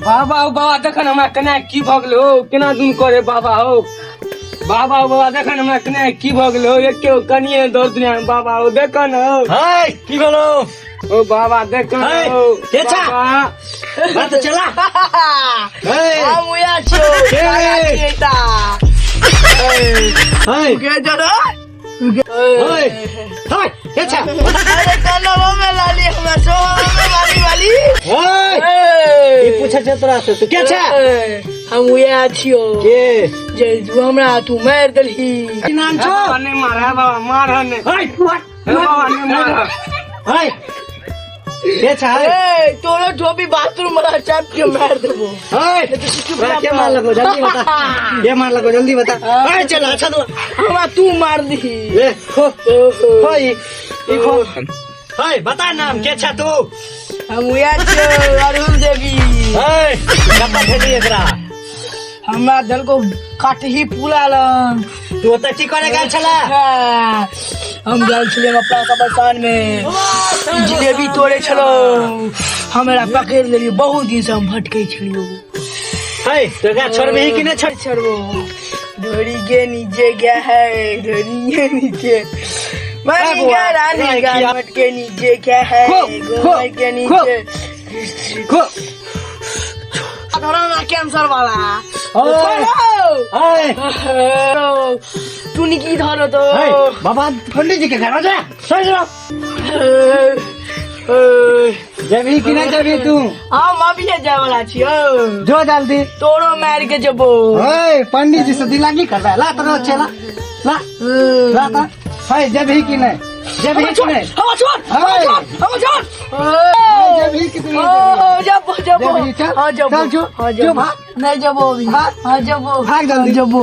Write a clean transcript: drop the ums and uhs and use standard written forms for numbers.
बाबा बाबा देखन हमरा कने की भ गेल हो केना दुन करे बाबा हो बाबा बाबा देखन हमरा कने की भ गेल हो एके कनिए दर्द दुनिया बाबा हो देखन हो हाय की भेलो ओ बाबा देखन हो के छ बात चला हम या छो केटा हाय के जरा हाय हाय के छ अरे कलवा में लाली हमरा सो में वाली हाय ई पूछे छ तोरा से तू के छ हम या छियो के जे तू हमरा तू मार दलही की नाम छ ने मारा बाबा मार ने हाय बाबा ने मार हाय के छ ए तोरो धोबी बाथरूम में चाप के मार देबो हाय के मार लगो जल्दी बता के मार लगो जल्दी बता हाय चल अच्छा तो हमरा तू मार दी ले खो हाय ई खो हाय बता नाम के छ तू हम या छियो अरुण देवी हाय कपा खेली एकरा हमरा दल को काट ही पुलालन तू त की करे गेल छला हम गेल छलिए अपना कब्रिस्तान में जिलेबी तोड़े छलो हमरा पकड़ लेली बहुत दिन से हम भटकै छलियो हाय तोरा छोड़बी कि नै छोड़बो ढोरी के नीचे गया है ढोरी के नीचे मानी का रानी का मट के नीचे क्या है गोई के नीचे खो धरा ना कैंसर वाला हाय तू निकी धरो तो हाय बाबा पंडित जी के घर जा सो जा जबी कि नहीं जबी तू हम अभी जाए वाला छियो जो जल्दी तोरो मार के जबो हाय पंडित जी से दिलागी करबा ला तरो चला ला ता हाय जबी कि नहीं जबी कि नहीं हम छोड़ हम छोड़ जबी कि नहीं जबो हां जबो जो भाग नहीं जबो अभी हां जबो भाग जल्दी जबो